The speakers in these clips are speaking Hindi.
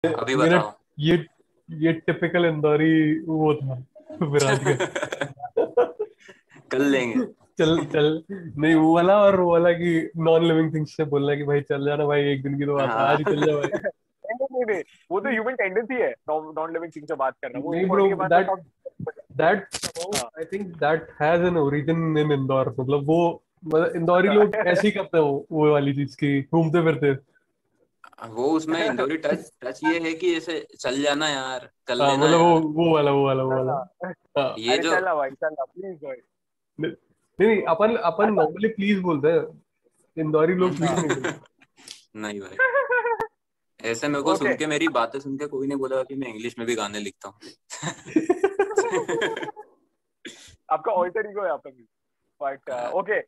अभी मेरा बताओ। ये ये टिपिकल इंदौरी वो था विराज का। कर लेंगे। चल चल, नहीं वो वाला, और वो वाला कि नॉन लिविंग थिंग्स से बोलना कि भाई चल जाना भाई, एक दिन की तो बात है, हाँ। आज ही चल जा भाई। नहीं नहीं नहीं, वो तो ह्यूमन टेंडेंसी है नॉन लिविंग थिंग से बात करना, वो नहीं एक ब्रो, पॉइंट के बाद तो दैट सब। दैट हाँ आई think that has an origin इन इंदौर, मतलब वो, मतलब इंदौरी अच्छा। लोग ऐसे ही करते हैं वो वाली चीज की, घूमते फिरते। वो उसमें इंदौरी टच टच ये है कि ऐसे चल जाना यार, कर हाँ लेना मतलब यार। वो वाला। चलना, हाँ। ये अरे जो चलना भाई चलना प्लीज भाई। नहीं नहीं, तो अपन अपन अच्छा। नॉर्मली प्लीज बोलते हैं, इंदौरी लोग प्लीज नहीं बोलते। नहीं भाई, ऐसे मेरे को ओके। सुन के, मेरी बातें सुन के कोई नहीं बोला कि मैं इंग्लिश में भी गाने लिखता हूँ। आपका ऑल्टर ईगो है आपका भी, बट ओके।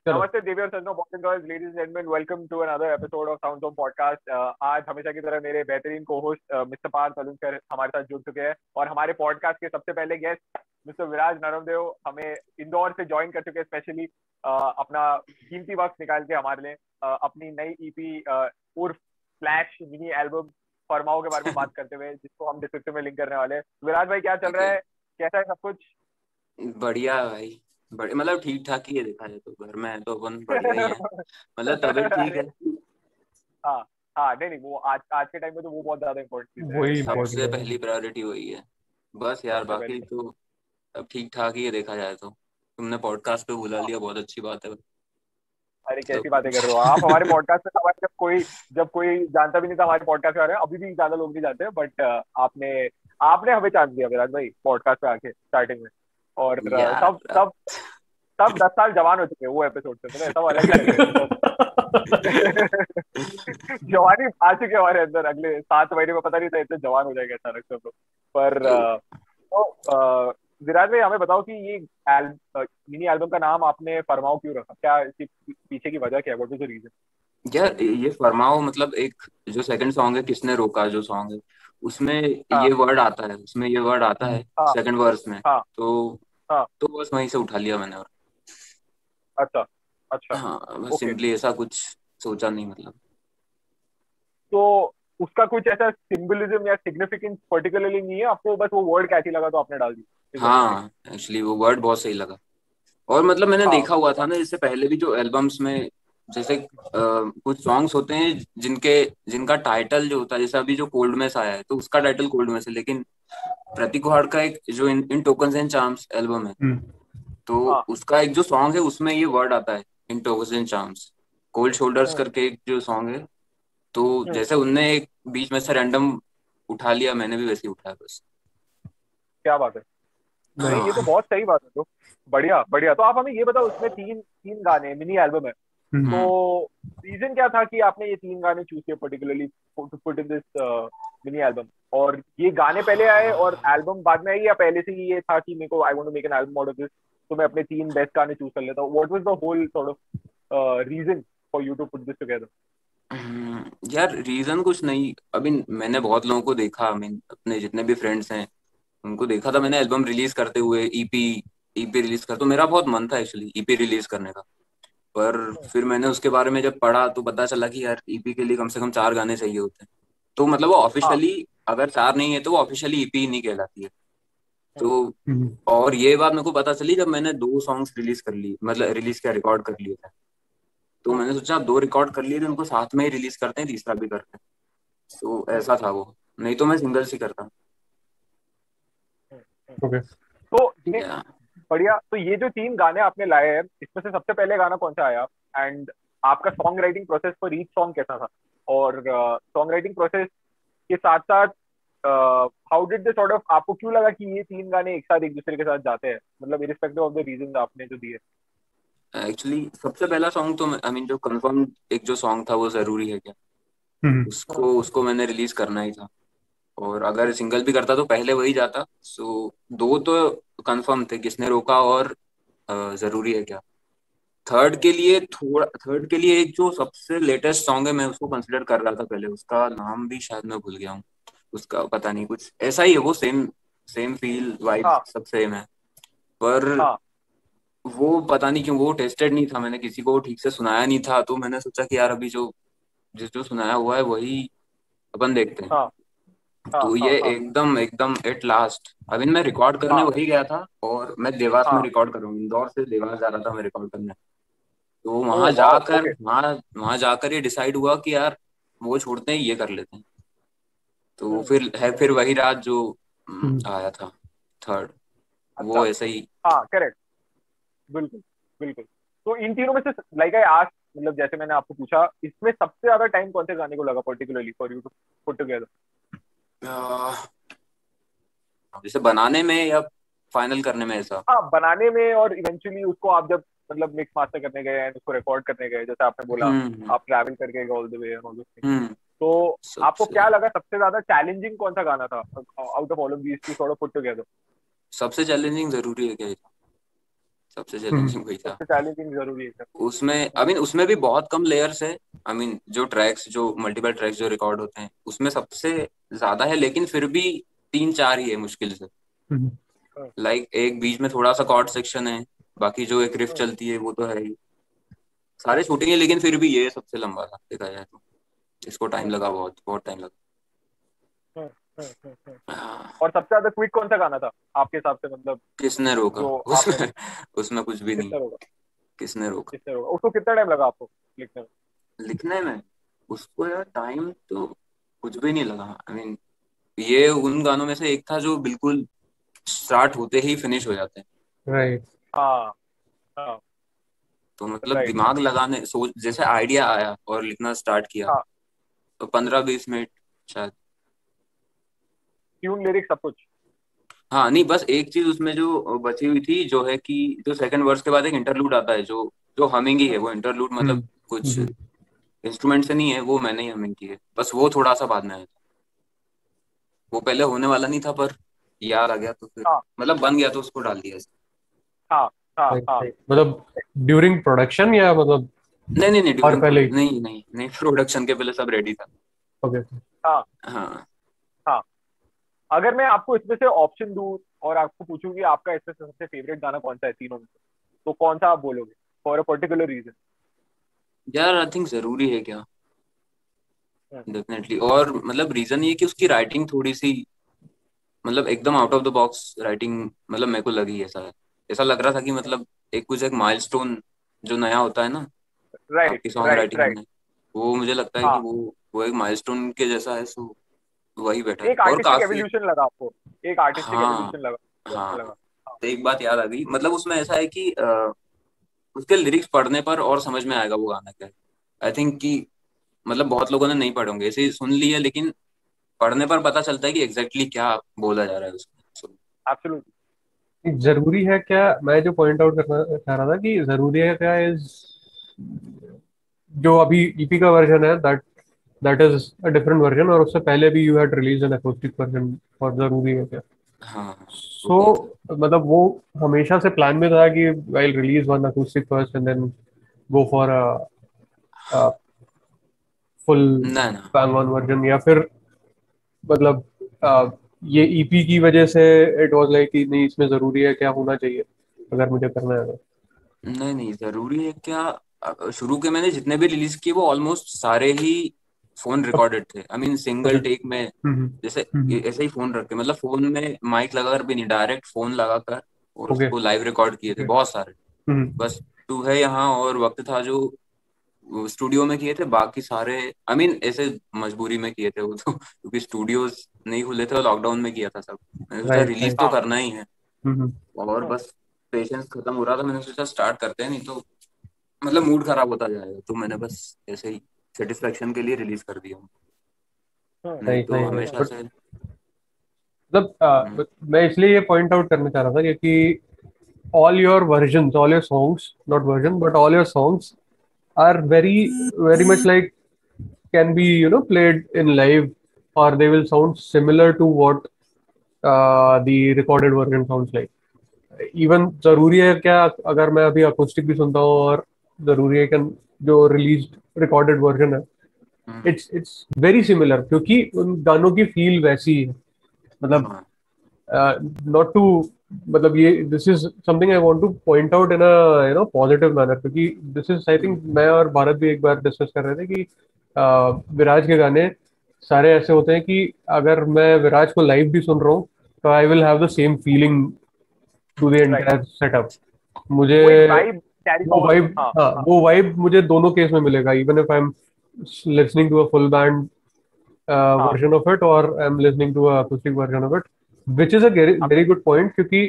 चलो। नमस्ते देवी और सज्जनों, boys and girls, ladies and gentleman, welcome to another episode of sounds of podcast. आज हमेशा की तरह मेरे बेहतरीन को-होस्ट मिस्टर पार्थ तलुनकर हमारे साथ जुड़ चुके हैं, और हमारे पॉडकास्ट के सबसे पहले गेस्ट मिस्टर विराज नरमदेव हमें इंदौर से ज्वाइन कर चुके हैं, स्पेशली अपना कीमती वक्त निकाल के हमारे लिए अपनी नई ईपी उर्फ फ्लैश मिनी एल्बम फरमाओ के बारे में बात करते हुए, जिसको हम डिस्क्रिप्शन में लिंक करने वाले हैं। विराज भाई क्या चल रहा ओके। है, कैसा है सब कुछ? बढ़िया भाई, बड़े मतलब ठीक ठाक ही है, देखा जाए तो घर में है तो अपन बढ़िया ही है, मतलब तबीयत ठीक अरे है। हाँ हाँ, नहीं नहीं, वो आज आज के टाइम में तो वो बहुत ज्यादा इंपॉर्टेंट चीज है वही एग्जैक्टली। इम्पोर्टेंट सबसे है। पहली प्रायोरिटी वही है। बस यार, सबसे बाकी पहले तो अब ठीक ठाक ही है देखा जाए तो। तुमने पॉडकास्ट पे बुला लिया, बहुत अच्छी बात है। अरे सब कैसी बातें कर कुछ। रहे हो आप, हमारे पॉडकास्ट में हमारे जब कोई जानता भी नहीं था हमारे पॉडकास्ट के बारे में, अभी भी ज्यादा लोग नहीं जानते, बट आपने आपने हमें चांस दिया विराज भाई पॉडकास्ट पे आके स्टार्टिंग में। और यार तब तब तब 10 साल जवान हो चुके हैं वो एपिसोड से, पता है, तब अलग ही लग रहे थे तब। जवानी आ चुके हमारे अंदर, अगले 7 महीने में पता नहीं था इतने जवान हो जाएंगे अचानक से हम लोग। पर तो विराज भाई हमें बताओ कि ये मिनी एल्बम का नाम आपने फरमाओ क्यों रखा, क्या इसके पीछे की वजह क्या है, व्हाट वाज द रीजन? यार, ये फरमाओ मतलब एक जो सेकंड सॉन्ग है, किसने रोका जो सॉन्ग है, उसमें हाँ ये वर्ड आता है हाँ सेकंड वर्स में। हाँ तो हाँ। तो बस वहीं से उठा लिया मैंने। और अच्छा अच्छा। हाँ, बस ओके। सिंपली ऐसा कुछ सोचा नहीं मतलब। तो उसका कुछ ऐसा सिंबलिज्म या सिग्निफिकेंस पर्टिकुलरली नहीं है आपको, बस वो वर्ड कैची लगा तो आपने डाल दी, इज व्हाट यू सेइंग? हाँ, एक्चुअली वो वर्ड बहुत सही लगा। और मतलब मैंने हाँ देखा हुआ था ना, इससे पहले भी जो एल्बम्स में, जैसे कुछ सॉन्ग्स होते हैं जिनके जिनका टाइटल जो होता है, जैसे अभी जो कोल्ड मेस आया है तो उसका टाइटल कोल्ड मेस है, लेकिन प्रतीक कुहाड़ का एक जो इन टोकन्स एंड चार्म्स एल्बम है, हम्म। तो हाँ। उसका एक जो सॉन्ग है उसमें ये वर्ड आता है, in tokens and charms. Cold shoulders hmm करके एक जो सॉन्ग है, तो हम्म। जैसे उनने एक बीच में से रैंडम उठा लिया, मैंने भी वैसे ही उठाया बस। क्या बात है। नहीं ये तो हाँ। बहुत सही बात है, तो बढ़िया बढ़िया। तो आप हमें ये बताओ, उसमें तीन तीन गाने मिनी एल्बम है, हम्म। हम्म। तो रीजन क्या था कि आपने ये तीन गाने चूज किए particularly to put in this mini album? और ये गाने पहले आए और एल्बम बाद में आई, या पहले से ही ये था कि मेरे को I want to make an album out of this, तो मैं अपने तीन बेस्ट गाने चूज कर लेता हूँ? What was the whole sort of reason for you to put this together? यार, रीजन कुछ नहीं। अभी मैंने बहुत लोगों को देखा, आई मीन अपने जितने भी फ्रेंड्स हैं उनको देखा था मैंने एल्बम रिलीज करते हुए, ईपी रिलीज कर, तो मेरा बहुत मन था एक्चुअली ईपी रिलीज करने का। पर फिर मैंने उसके बारे में जब पढ़ा तो पता चला कि यार ईपी के लिए कम से कम 4 गाने चाहिए होते हैं। तो मतलब वो हाँ। ऑफिशियली, अगर 4 नहीं है तो वो ऑफिशियली ईपी ही नहीं कहलाती है। हम्म, तो हम्म। और ये बात मेरे को पता चली जब मैंने 2 सॉन्ग्स रिलीज कर ली, मतलब रिलीज क्या, रिकॉर्ड कर लिए थे। तो हम्म, मैंने सोचा 2 रिकॉर्ड कर लिए थे, उनको साथ में ही रिलीज करते हैं, तीसरा भी करते हैं। तो हम्म, ऐसा था वो, नहीं तो मैं सिंगल्स ही करता। हम्म। ओके। तो ये या बढ़िया, तो ये जो तीन गाने आपने लाए हैं इसमें से सबसे पहले गाना कौन सा आया, एंड आपका song writing process for each song कैसा था? और सॉन्ग राइटिंग प्रोसेस के साथ साथ how did they sort of, आपको क्यों लगा कि ये तीन गाने एक साथ एक दूसरे के साथ जाते हैं, मतलब इरिस्पेक्टिव ऑफ द रीजन आपने जो दिए? एक्चुअली सबसे पहला सॉन्ग तो आई मीन जो कंफर्म एक जो सॉन्ग था वो जरूरी है क्या, हम्म। हम्म, उसको उसको मैंने रिलीज करना ही था। और अगर सिंगल भी करता तो पहले वही जाता। सो 2 तो कंफर्म थे, किसने रोका और जरूरी है क्या। थर्ड के लिए एक जो सबसे लेटेस्ट सॉन्ग है, मैं उसको कंसिडर कर रहा था पहले, उसका नाम भी शायद मैं भूल गया हूँ। उसका पता नहीं, कुछ ऐसा ही है वो, सेम सेम फील वाइब हाँ सब सेम है। पर हाँ। वो पता नहीं क्यों वो टेस्टेड नहीं था, मैंने किसी को ठीक से सुनाया नहीं था, तो मैंने सोचा कि यार अभी जो जिस जो सुनाया हुआ है वही अपन देखते हैं। हाँ हाँ तो हाँ ये हाँ एकदम एकदम एट लास्ट अभी मैं रिकॉर्ड करने हाँ वही गया था, और मैं देवास में हाँ। रिकॉर्ड कर रहा हूँ, इंदौर से देवास जा रहा था मैं रिकॉर्ड करने। तो ओ वाओ, ओके। वहां जाकर ये डिसाइड हुआ कि यार वो छोड़ते हैं, ये कर लेते हैं। तो हम्म फिर वही रात जो हम्म, आया था थर्ड, अच्छा। वो ऐसा ही। हाँ करेक्ट। बिल्कुल बिल्कुल। तो इन तीनों में से लाइक आई आस्क, मतलब जैसे मैंने आपको पूछा, इसमें सबसे ज्यादा टाइम कौन से गाने को लगा particularly for you to put together? Uh, जैसे बनाने में या फाइनल करने में ऐसा। हाँ, बनाने में, और इवेंचुअली उसको आप जब मतलब मिक्स मास्टर करने गए एंड उसको रिकॉर्ड करने गए, जैसे आपने बोला हम्म आप ट्रैवल करके गए all the way and all this thing. Hmm तो आपको सबसे क्या लगा सबसे ज्यादा चैलेंजिंग कौन सा गाना था out of all of these to sort of put together? सबसे चैलेंजिंग जरूरी है क्या ये? सबसे हम्म, चैलेंजिंग वही था। सबसे चैलेंजिंग जरूरी है सर। उसमें आई मीन उसमें भी बहुत कम लेयर्स है। आई मीन जो ट्रैक्स, जो मल्टीपल ट्रैक्स जो रिकॉर्ड होते हैं उसमें सबसे ज्यादा है, लेकिन फिर भी तीन चार ही है मुश्किल से। हम्म, लाइक एक बीच में थोड़ा सा कॉर्ड सेक्शन है, बाकी जो एक रिफ चलती है वो तो है ही। सारे शूटिंग है, लेकिन फिर भी ये सबसे लंबा था देखा जाए तो। इसको टाइम लगा, बहुत बहुत टाइम लगा। हाँ, और सबसे ज्यादा क्विक कौन सा गाना था आपके हिसाब से, मतलब किसने रोका जो आपने? उसमें? उसमें कुछ भी नहीं। किसने रोका? किसने रोका किसने रोका उसको? कितना टाइम लगा आपको लिखने में? लिखने में? उसको यार टाइम तो कुछ भी नहीं लगा। आई मीन ये उन गानों में से एक था जो बिल्कुल स्टार्ट होते ही फिनिश हो जाते हैं। राइट। हाँ हाँ। तो मतलब राइट। दिमाग लगाने सोच जैसे आइडिया आया और लिखना स्टार्ट किया, हाँ। तो 15-20 मिनट शायद। ट्यून लिरिक्स सब कुछ? हाँ नहीं, बस एक चीज उसमें जो बची हुई थी, जो है कि जो सेकंड वर्स के बाद एक इंटरलूड आता है, जो जो हमिंग ही है वो इंटरलूड, हम्म मतलब कुछ हम्म, इंस्ट्रूमेंट से नहीं है, वो मैंने ही हमिंग की है। बस वो थोड़ा सा बाद में आया था। वो पहले होने वाला नहीं था, पर याद आ गया तो फिर हाँ मतलब बन गया तो उसको डाल दिया। हाँ हाँ राइट हाँ राइट, मतलब ड्यूरिंग प्रोडक्शन या मतलब नहीं नहीं नहीं, और ड्यूरिंग पहले प्रोडक्ट ही? नहीं नहीं नहीं, प्रोडक्शन के पहले सब रेडी था। ओके। हाँ हाँ। हाँ। अगर मैं आपको इसमें से ऑप्शन दूं और आपको पूछूं कि आपका इसमें से सबसे फेवरेट गाना कौन सा है तीनों में से, तो कौन सा आप बोलोगे फॉर अ पर्टिकुलर रीजन? यार आई थिंक जरूरी है क्या, डेफिनेटली। और मतलब रीजन ये कि उसकी राइटिंग थोड़ी सी मतलब एकदम out of the box writing, मतलब मेरे को लगी ऐसा। ऐसा लग रहा था कि मतलब एक कुछ एक माइलस्टोन जो नया होता है ना राइट आपकी सॉन्ग राइट राइटिंग राइट। में, वो मुझे लगता है कि हाँ, वो एक माइलस्टोन के जैसा है। सो वही बेटर है एक और आर्टिस्टिक काफी। एवोल्यूशन लगा आपको? एक आर्टिस्टिक हाँ एवोल्यूशन लगा? हाँ। अच्छा लगा? हाँ। तो एक बात याद आ गई, मतलब उसमें ऐसा है कि उसके लिरिक्स पढ़ने पर और समझ में आएगा वो गाना क्या है। आई थिंक कि मतलब बहुत लोगों ने नहीं पढ़े होंगे, ऐसे ही सुन लिए, लेकिन पढ़ने पर पता चलता है कि एग्जैक्टली क्या बोला जा रहा है उसमें। So, absolutely. जरूरी है क्या, मैं जो पॉइंट आउट करना चाह रहा था कि जरूरी है क्या इज जो अभी ईपी का वर्जन है, that that is a different version, और उससे पहले भी you had release an acoustic version, और जरूरी है क्या? हाँ हाँ, सो ओके। मतलब वो हमेशा से प्लान में था कि I release one acoustic first and then go for a full ना ना। बैंग ऑन वर्जन, या फिर मतलब ये ईपी की वजह से इट वाज लाइक कि नहीं, इसमें जरूरी है क्या होना चाहिए अगर मुझे करना है तो। नहीं नहीं, जरूरी है क्या? शुरू के मैंने जितने भी रिलीज किए वो ऑलमोस्ट सारे ही फोन रिकॉर्डेड थे। I mean okay. Single take में। जैसे हम्म, ऐसे ही फोन रख के, मतलब फोन में माइक लगाकर भी नहीं, डायरेक्ट फोन लगाकर और ओके उसको लाइव रिकॉर्ड किए थे ओके। बहुत सारे। हम्म, बस तू है यहाँ और वक्त था जो स्टूडियो में किए थे, बाकी सारे आई मीन ऐसे मजबूरी में किए थे वो तो, क्योंकि स्टूडियोज नहीं खुले थे और लॉकडाउन में किया था सब। मैंने सोचा राइट रिलीज राइट। तो हाँ। करना ही है, और बस पेशेंस खत्म हो रहा था। मैंने सोचा स्टार्ट करते हैं, नहीं तो मतलब मूड खराब होता जाएगा। तो मैंने बस ऐसे ही सेटिस्फेक्शन के लिए रिलीज कर दिया, नहीं नहीं तो नहीं नहीं, हमेशा बट से। मतलब हम्म, मैं इसलिए ये पॉइंट आउट करना चाह रहा था क्योंकि all your versions, all your songs, not version, but all your songs are very much like can be, played in live, or they will sound similar to what the recorded version sounds like. Even जरूरी है क्या, अगर मैं अभी अकोस्टिक भी सुनता हूँ और जरूरी है क्या जो रिलीज रिकॉर्डेड वर्जन है, हम्म, इट्स वेरी सिमिलर, क्योंकि उन गानों की फील वैसी है। मतलब हाँ नॉट टू मतलब ये this is something I want to point out in a positive manner, क्योंकि दिस इज आई थिंक मैं और भारत भी एक बार डिस्कस कर रहे थे कि विराज के गाने सारे ऐसे होते हैं कि अगर मैं विराज को लाइव भी सुन रहा हूँ तो I will have the same feeling to the right, entire setup. मुझे वो एक वाइब कैरी वो फॉरवर्ड। वाइब, हाँ, हाँ हाँ, वो वाइब मुझे दोनों केस में मिलेगा, even if I am listening to a full band हाँ, version of it or I'm listening to a acoustic version of it, which is a very very absolutely. good point क्योंकि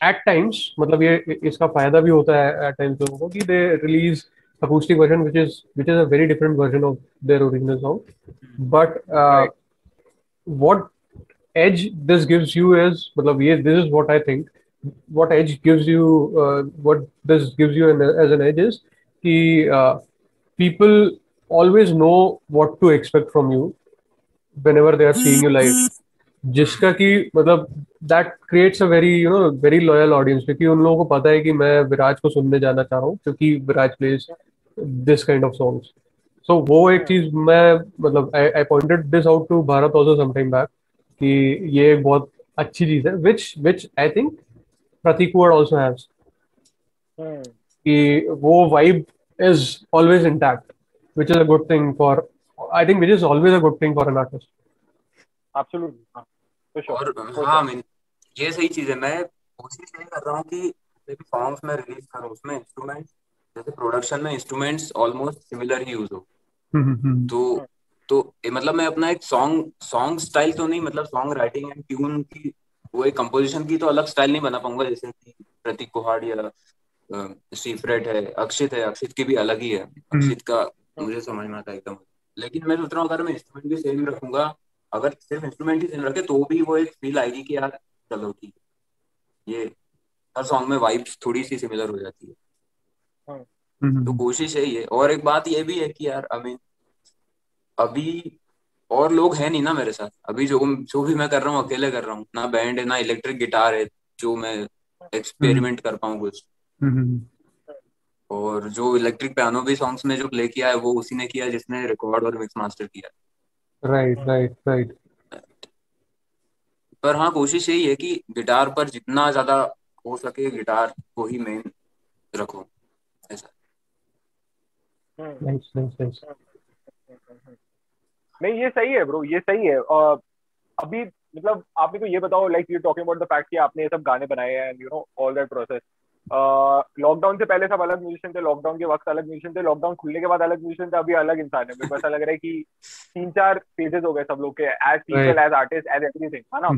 एट टाइम्स मतलब ये इसका फायदा भी होता है एट टाइम्स लोगों को कि they release acoustic version which is a very different version of their original song, but Right. what edge this gives you is मतलब ये this is what I think what edge gives you what this gives you as an edge is कि people always know what to expect from you whenever they are seeing you live, जिसका कि मतलब that creates a very very loyal audience, क्योंकि उन लोगों को पता है कि मैं विराज को सुनने जाना चाह रहा हूँ क्योंकि Viraj plays this kind of songs. So वो एक चीज मैं मतलब I pointed this out to Bharat also some time back कि ये एक बहुत अच्छी चीज है which I think Prateek would also haves, Hmm. कि वो vibe is always intact, which is a good thing for I think which is always a good thing for an artist. Absolutely. हाँ, for sure, और for हाँ sure. मीन ये सही चीज है। मैं कोशिश यही कर रहा हूँ कि सॉन्ग्स में रिलीज करूँ उसमें इंस्ट्रूमेंट, जैसे प्रोडक्शन में इंस्ट्रूमेंट्स ऑलमोस्ट सिमिलर ही यूज हो। तो Hmm. मतलब मैं अपना एक सॉन्ग सॉन्ग स्टाइल तो नहीं, मतलब सॉन्ग राइटिंग एंड ट्यून की वो एक कंपोजिशन की तो अलग स्टाइल नहीं बना पाऊंगा जैसे कि प्रतीक कुहाड़ या सीफ्रेट है, अक्षित है, अक्षित की भी अलग ही है। अक्षित का Hmm. मुझे समझ में आता है एकदम। लेकिन मैं सोच रहा हूँ अगर मैं इंस्ट्रूमेंट भी सेम रखूंगा, अगर सिर्फ इंस्ट्रूमेंट ही सेम रखे तो भी वो एक फील आएगी कि यार चलो ठीक है, ये हर सॉन्ग में वाइब्स थोड़ी सी सिमिलर हो जाती है। Hmm. तो कोशिश यही है। और एक बात ये भी है कि यार आई मीन अभी और लोग हैं नहीं ना मेरे साथ, अभी जो जो भी मैं कर रहा हूँ अकेले कर रहा हूँ, ना बैंड है ना इलेक्ट्रिक गिटार है जो मैं एक्सपेरिमेंट कर पाऊँ कुछ। और जो इलेक्ट्रिक पियानो भी सॉन्ग्स में जो प्ले किया है वो उसी ने किया है जिसने रिकॉर्ड और मिक्स मास्टर किया राइट राइट राइट। है। पर हाँ कोशिश यही है कि गिटार पर जितना ज्यादा हो सके गिटार को ही मेन रखो, ऐसा। Hmm. Nice nice nice. नहीं, ये सही है ब्रो, ये सही है। अभी मतलब आप मेरे को ये बताओ, like you talking about the fact कि आपने ये सब गाने बनाए हैं and you know all that process. Lockdown से पहले सब अलग म्यूजिशियन थे, लॉकडाउन के वक्त अलग म्यूजिशियन थे, लॉकडाउन खुलने के बाद अलग म्यूजिशियन थे, अभी अलग इंसान है। मेरे को ऐसा लग रहा है कि 3-4 फेजेस हो गए सब लोग के, as people, right. As artist, as everything, है ना।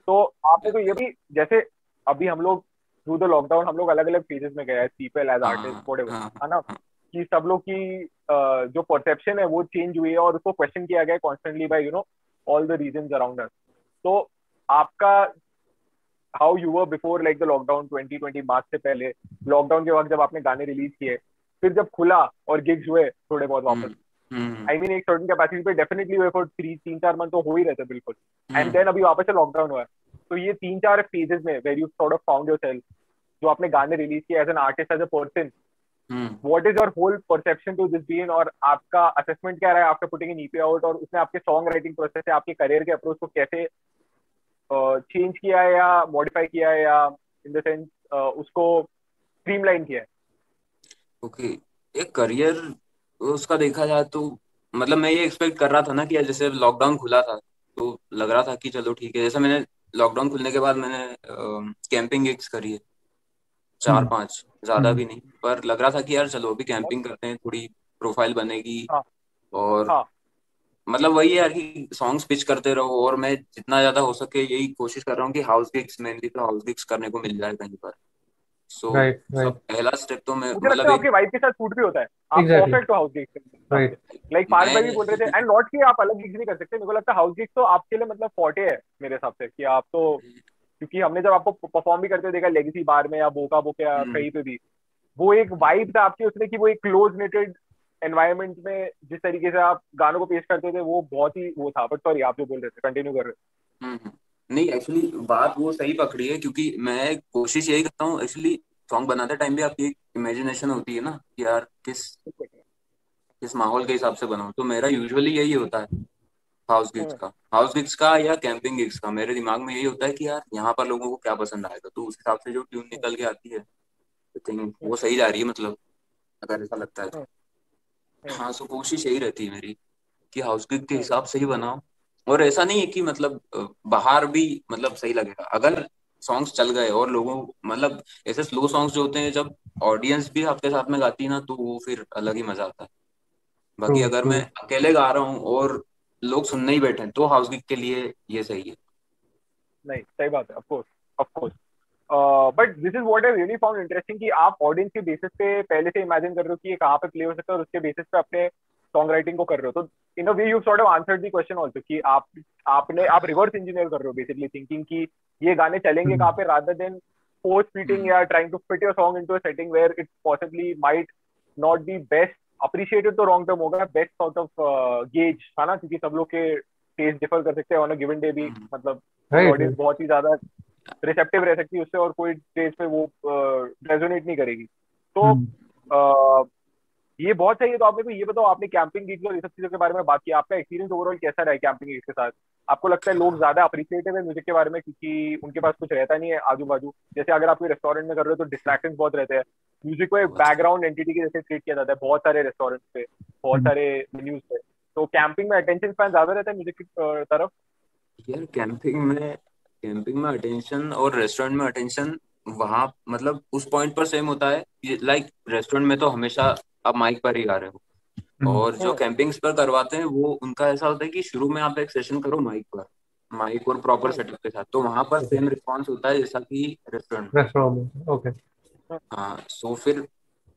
तो आपने तो ये भी, जैसे अभी हम लोग थ्रू द लॉकडाउन हम लोग अलग अलग फेजेस में गए, एज पीपल, एज आर्टिस्ट, हाँ व्हाटएवर, हाँ है ना। हाँ। कि सब लोग की जो परसेप्शन है वो चेंज हुई है और उसको क्वेश्चन किया गया है constantly by all the reasons around us. तो आपका how you were before like the lockdown 2020 March से पहले, लॉकडाउन के वक्त जब आपने गाने रिलीज किए, फिर जब खुला और गिग्स हुए थोड़े बहुत वापस, हम्म हम्म आई मीन एक सर्टेन कैपेसिटी पे डेफिनेटली हुए फॉर 3-4 मंथ तो हो ही रहते बिल्कुल। एंड हम्म देन अभी वापस से लॉकडाउन हुआ है। तो ये 3-4 फेजेस में where you sort of found yourself, जो आपने गाने रिलीज किए as an artist, as a person, hmm. What is your whole perception to this been, और आपका असेसमेंट क्या रहा है after putting an EP out, और उसने आपके सॉन्ग राइटिंग प्रोसेस से आपके करियर के अप्रोच को कैसे चेंज किया है या मॉडिफाई किया है, या इन द सेंस उसको स्ट्रीमलाइन किया है? ओके, एक करियर उसका देखा जाए तो मतलब मैं ये एक्सपेक्ट कर रहा था ना कि यार जैसे लॉकडाउन खुला था तो लग रहा था कि चलो ठीक है। जैसे मैंने लॉकडाउन खुलने के बाद मैंने कैंपिंग गिग्स करी है, 4-5, ज्यादा भी नहीं, पर लग रहा था कि यार चलो अभी कैंपिंग करते हैं, थोड़ी प्रोफाइल बनेगी। हाँ, और हाँ, मतलब वही है यार कि सॉन्ग्स पिच करते रहो, और मैं जितना ज्यादा हो सके यही कोशिश कर रहा हूँ कि हाउस गिग्स, मेनली तो हाउस गिग्स करने को मिल जाए कहीं पर। सो राइट सब राइट। पहला स्टेप तो मैं मुझे लगता मतलब है एक आपके वाइफ के साथ सूट भी होता है, आप एग्जैक्टली। परफेक्ट हो हाउस गिग्स के हिसाब से। राइट। लाइक पार्थ भाई भी बोल रहे थे, मैं एंड नॉट कि आप अलग गिग्स नहीं कर सकते, मेरे को लगता है हाउस गिग्स तो आपके लिए मतलब फॉर्टे है मेरे हिसाब से, कि आप तो, क्योंकि हमने जब आपको परफॉर्म भी करते हुए देखा लेगेसी बार में या बोका बोके या हम्म कहीं पे भी, वो एक वाइब था आपकी उसमें कि वो एक क्लोज नेटेड एनवायरनमेंट में जिस तरीके से आप गानों को पेश करते थे वो बहुत ही वो था। बट सॉरी, आप जो बोल रहे थे कंटिन्यू कर रहे हम्म। नहीं एक्चुअली बात वो सही पकड़ी है, क्योंकि मैं कोशिश यही करता हूँ एक्चुअली। सॉन्ग बनाते टाइम भी आपकी एक इमेजिनेशन होती है ना कि यार किस थे। किस माहौल के हिसाब से बनाऊं, तो मेरा यूजुअली यही होता है। हम्म, हाउस गिग्स का या कैंपिंग गिग्स का मेरे दिमाग में यही होता है कि यार यहाँ पर लोगों को क्या पसंद आएगा, तो उस हिसाब से जो ट्यून हम्म, निकल के आती है आई थिंक हम्म, वो सही जा रही है, मतलब अगर ऐसा लगता है तो। हम्म, हम्म, हाँ सो कोशिश यही रहती है मेरी कि हाउस गीग के हिसाब से ही बनाओ। और ऐसा नहीं है कि मतलब बाहर भी मतलब सही लगेगा अगर सॉन्ग्स चल गए और लोगों मतलब ऐसे स्लो सॉन्ग्स जो होते हैं जब ऑडियंस भी आपके साथ में गाती है ना तो वो फिर अलग ही मजा आता है। ट्रू बाकी अगर ट्रू। मैं अकेले गा रहा हूँ और लोग सुनने ही बैठे हैं तो हाउस गीग के लिए ये सही है। नहीं, सही बात है, of course, of course. But this is what I really found interesting कि आप ऑडियंस के बेसिस पे पहले से इमेजिन कर रहे हो कि ये कहाँ पे प्ले हो सकता है और उसके बेसिस पे अपने सॉन्ग राइटिंग को कर रहे हो। तो in a way you sort of answered the question also कि आप रिवर्स इंजीनियर कर रहे हो बेसिकली, थिंकिंग कि ये गाने चलेंगे कहाँ पे, rather than force fitting hmm, या trying to fit your song into a setting where it possibly might not be best appreciated. तो रॉन्ग टर्म होगा, बेस्ट सॉर्ट ऑफ गेज है ना, क्योंकि सब लोग के टेस्ट डिफर कर सकते हैं ऑन अ गिवन डे भी। हम्म, मतलब कोई राइट ऑडियंस राइट। बहुत ही ज्यादा रिसेप्टिव रह सकती है उससे और कोई स्टेज पे वो रेजोनेट नहीं करेगी। तो अ, ये बहुत सही है। तो आप मेरे को ये बताओ, आपने कैंपिंग गिग्स और ये सब चीजों के बारे में बात की, आपका एक्सपीरियंस ओवरऑल कैसा रहा है कैंपिंग गिग्स के साथ? आपको लगता है लोग ज्यादा अप्रिशिएटिव है म्यूजिक के बारे में क्योंकि उनके पास कुछ रहता नहीं है आजू बाजू? जैसे अगर आप कोई रेस्टोरेंट में कर रहे हो तो डिस्ट्रैक्शन बहुत रहते हैं, म्यूजिक को एक बहुत ज्यादा। बैकग्राउंड एंटिटी के जैसे ट्रीट किया जाता है बहुत सारे रेस्टोरेंट्स पे, बहुत सारे मेन्यूज पे। तो कैंपिंग में अटेंशन स्पैन ज्यादा रहता है म्यूजिक की तरफ? यार कैंपिंग में अटेंशन और रेस्टोरेंट में अटेंशन वहाँ मतलब उस पॉइंट पर सेम होता है। लाइक रेस्टोरेंट में तो हमेशा आप माइक पर ही गा रहे हो और जो हम्म कैंपिंग्स पर करवाते हैं वो उनका ऐसा होता है कि शुरू में आप एक सेशन करो माइक पर, माइक और प्रॉपर हम्म सेटअप के साथ, तो वहां पर सेम रिस्पॉन्स होता है जैसा कि रेस्टोरेंट में। रेस्टोरेंट में ओके। हम्म हाँ सो फिर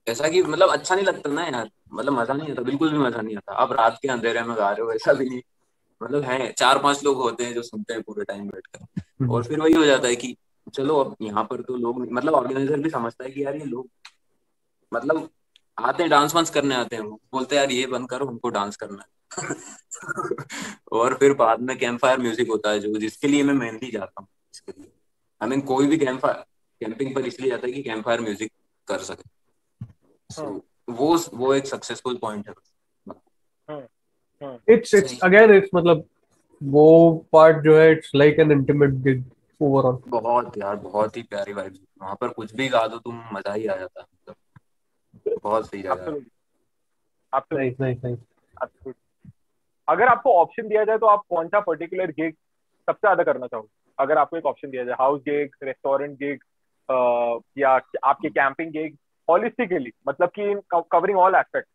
ऐसा कि मतलब अच्छा नहीं लगता ना यार, मतलब मजा नहीं आता, बिल्कुल भी मजा नहीं आता। आप रात के अंधेरे में गा रहे हो ऐसा भी नहीं, मतलब है चार पांच लोग होते हैं जो सुनते हैं पूरे टाइम बैठकर। और फिर वही हो जाता है कि चलो अब यहाँ पर तो लोग मतलब ऑर्गेनाइजर भी समझता है कि यार ये लोग मतलब आते हैं डांस वांस करने आते हैं, वो बोलते हैं यार ये बंद करो हमको डांस करना है। और फिर बाद में कैंप फायर म्यूजिक होता है जो जिसके लिए मैं मेनली जाता हूँ इसके लिए। आई मीन कोई भी कैंप फायर कैंपिंग पर इसलिए जाता है कि कैंप फायर म्यूजिक कर सके। सो हम्म वो एक सक्सेसफुल पॉइंट है बस। हम्म हम्म इट्स सही। अगेन इट्स मतलब वो पार्ट जो है it's like an intimate gig overall. बहुत यार बहुत ही प्यारी वाइब वहां पर, कुछ भी गा दो तुम मजा ही आ जाता है मतलब। बहुत सही जगह है। Absolutely, absolutely, nice nice nice. Absolutely. अगर आपको ऑप्शन दिया जाए तो आप कौन सा पर्टिकुलर गिग सबसे ज्यादा करना चाहोगे? अगर आपको एक ऑप्शन दिया जाए, हाउस गिग, रेस्टोरेंट गिग, या आपके कैंपिंग गिग, हॉलिस्टिकली मतलब कि covering all aspect,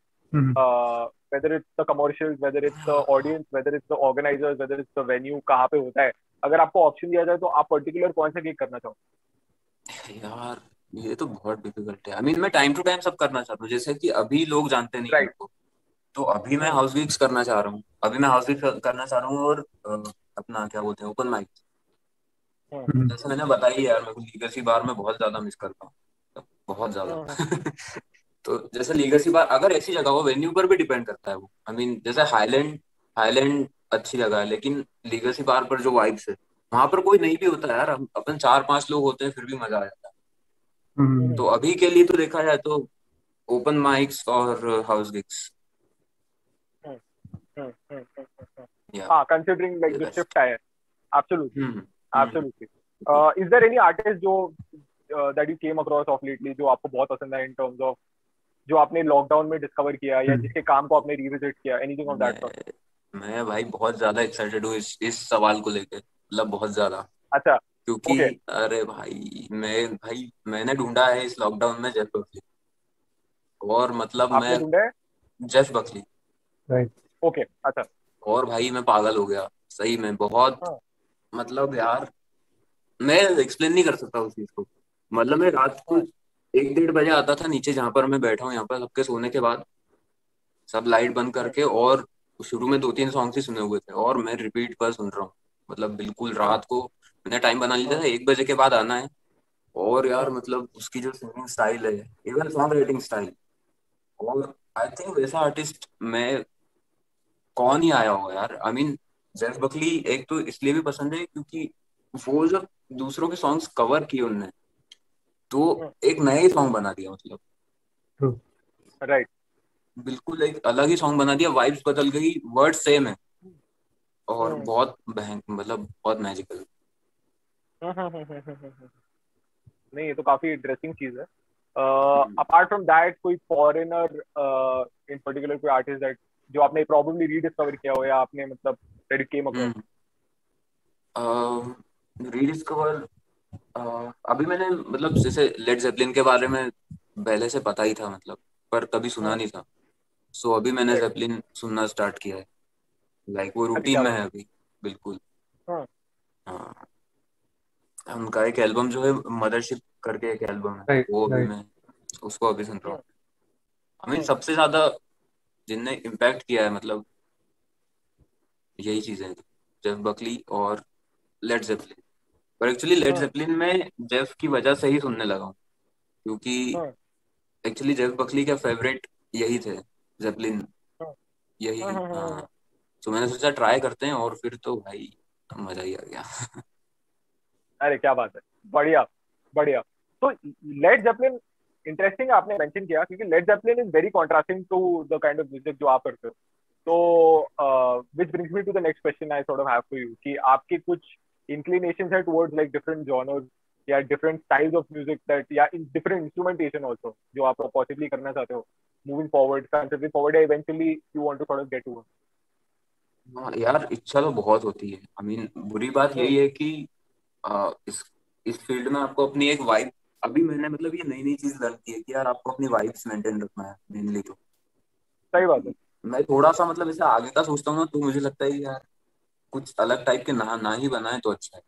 whether it's the commercials, whether it's the audience, whether it's the organizers, whether it's the venue, कहाँ पे होता है, अगर आपको ऑप्शन दिया जाए तो आप पर्टिकुलर कौन सा गिग करना चाहोगे? यार ये तो बहुत डिफिकल्ट है। आई मीन मैं टाइम टू टाइम सब करना चाहता हूँ, जैसे कि अभी लोग जानते नहीं मेरे राइट। को, तो अभी मैं हम्म हाउस गिग्स करना चाह रहा हूँ। अभी मैं हाउस गिग्स करना चाह रहा हूँ और अपना क्या बोलते हैं ओपन माइक। हम्म जैसे मैंने बताई यार मेरे को लीगसी बार में बहुत ज्यादा मिस करता हूँ, बहुत ज्यादा। हम्म तो जैसे लीगसी बार अगर ऐसी जगह हो, वेन्यू पर भी डिपेंड करता है वो। आई मीन जैसे हाईलैंड, हाईलैंड अच्छी जगह है लेकिन लीगसी बार पर जो वाइब्स है वहां पर कोई नहीं भी होता है यार, हम अपन चार पांच लोग होते हैं फिर भी मजा आ जाता है। तो अभी के लिए तो देखा जाए तो ओपन माइक्स और हाउस गिग्स। Hmm hmm. या हाँ, कंसिडरिंग लाइक ये द बेस्ट। शिफ्ट है, absolutely, hmm hmm absolutely. Is there any artist जो that you came across of lately जो आपको बहुत पसंद है इन टर्म्स ऑफ जो आपने लॉकडाउन में डिस्कवर किया या जिसके काम को आपने रिविजिट किया, एनीथिंग ऑफ दैट सॉर्ट? मैं मैं भाई बहुत ज्यादा एक्साइटेड हूँ इस सवाल को लेके, मतलब बहुत ज्यादा। अच्छा, क्योंकि ओके। अरे भाई मैंने ढूंढा है इस लॉकडाउन में जेफ बकली, और मतलब आपने मैं ढूंढा है? Jeff Buckley, right. ओके, अच्छा। और भाई मैं पागल हो गया सही में बहुत। हाँ मतलब यार मैं एक्सप्लेन नहीं कर सकता उस चीज को। मतलब मैं रात को हाँ 1-1:30 बजे आता था नीचे जहां पर मैं बैठा हूँ यहाँ पर सबके सोने के बाद, सब लाइट बंद हाँ करके, और शुरू में 2-3 सॉन्ग ही सुने हुए थे और मैं रिपीट पर सुन रहा हूँ। मतलब बिल्कुल हाँ रात को मैंने टाइम बना लिया हाँ था 1 बजे के बाद आना है। और यार हाँ मतलब उसकी जो सिंगिंग स्टाइल है, इवन सॉन्ग राइटिंग स्टाइल, और आई थिंक वैसा आर्टिस्ट मैं कौन ही आया होगा यार। आई मीन जेफ बकली एक तो इसलिए भी पसंद है क्योंकि वो जब दूसरों के सॉन्ग्स कवर किए उनने तो हाँ, एक नया ही सॉन्ग बना दिया, मतलब ट्रू। राइट। बिल्कुल एक अलग ही सॉन्ग बना दिया, वाइब्स बदल गई, वर्ड सेम है और हम्म बहुत मतलब बहुत मैजिकल। नहीं, ये तो काफी इंटरेस्टिंग चीज है। अपार्ट फ्रॉम दैट कोई फॉरेनर इन पर्टिकुलर कोई आर्टिस्ट दैट जो आपने प्रॉब्लली रीडिस्कवर किया हो या आपने मतलब that you came across? Rediscover अभी मैंने मतलब जैसे लेड जेपलिन के बारे में पहले से पता ही था मतलब, पर कभी सुना नहीं था। सो अभी मैंने Right. जेपलिन सुनना स्टार्ट किया है, लाइक वो अच्छा, रूटीन क्या में बात है अभी। बिल्कुल। है। हाँ हाँ, उनका एक एल्बम जो है मदरशिप करके एक एल्बम है, राइट वो अभी राइट। मैं उसको अभी सुन रहा हम्म, हूँ। आई मीन हम्म, सबसे ज्यादा जिनने इम्पैक्ट किया है मतलब यही चीजें हैं, जेफ बकली और लेड जेपलिन। पर एक्चुअली लेड हम्म, जेपलिन में जेफ की वजह से ही सुनने लगा हूँ, क्योंकि हम्म, एक्चुअली जेफ बकली के फेवरेट यही थे, जेपलिन, हम्म, यही। हम्म, हाँ, तो मैंने सोचा ट्राई करते हैं, और फिर तो भाई मजा ही आ गया। अरे क्या बात है, बढ़िया बढ़िया। तो लेड जेपलिन इंटरेस्टिंग आपने मेंशन किया, क्योंकि Led Zeppelin is very contrasting to the kind of music जो आप करते हो। तो which brings me to the next question I sort of have for you, कि आपके कुछ इंक्लिनेशंस है टुवर्ड्स लाइक डिफरेंट जॉनर्स या different styles of music that, या इन डिफरेंट इंस्ट्रूमेंटेशन आल्सो, जो आप पॉसिबली करना चाहते हो मूविंग फॉरवर्ड, कंसिडरिंग फॉरवर्ड, या eventually you want to sort of get to? हाँ यार, इच्छा तो बहुत होती है। आई मीन बुरी बात हम्म, यही है कि इस फील्ड में आपको अपनी एक वाइब, अभी मैंने मतलब ये नई नई चीज लर्न की है कि यार आपको अपनी वाइब्स मेंटेन रखना है मेनली। तो सही बात है। मैं थोड़ा सा मतलब ऐसे आगे का सोचता हूँ ना, तो मुझे लगता है कि यार कुछ अलग टाइप के ना ना ही बनाए तो अच्छा है।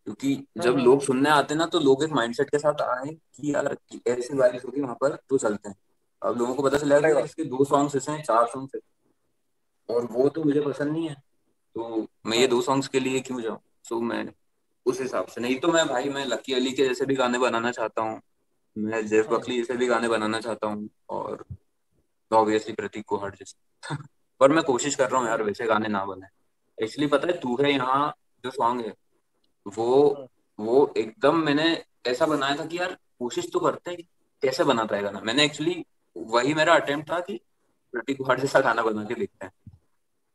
क्योंकि जब लोग हम्म, सुनने आते हैं ना, तो लोग एक माइंडसेट के साथ आए कि यार कि ऐसी वाइब्स होगी वहां पर, तो चलते हैं। अब लोगों को पता चला कि सही यार बात। इसके 2 सॉन्ग्स ऐसे हैं, 4 सॉन्ग्स, और वो तो मुझे पसंद नहीं है, तो मैं ये हम्म, 2 सॉन्ग्स के लिए क्यों जाऊँ। सो मैं उस हिसाब से, नहीं तो मैं भाई मैं लकी अली के जैसे भी गाने बनाना चाहता हूँ, मैं जेफ हम्म, बकली जैसे भी गाने बनाना चाहता हूँ, और ऑब्वियसली प्रतीक कुहाड़ जैसे। पर मैं कोशिश कर रहा हूँ यार हम्म, वैसे गाने ना बने। एक्चुअली पता है, तू है यहाँ जो सॉन्ग है, वो हम्म, वो एकदम मैंने ऐसा बनाया था कि यार कोशिश तो करते हैं कि कैसे बनाता है गाना। मैंने एक्चुअली वही मेरा अटेम्प्ट था कि प्रतीक कुहाड़ जैसा गाना बना के देखते हैं,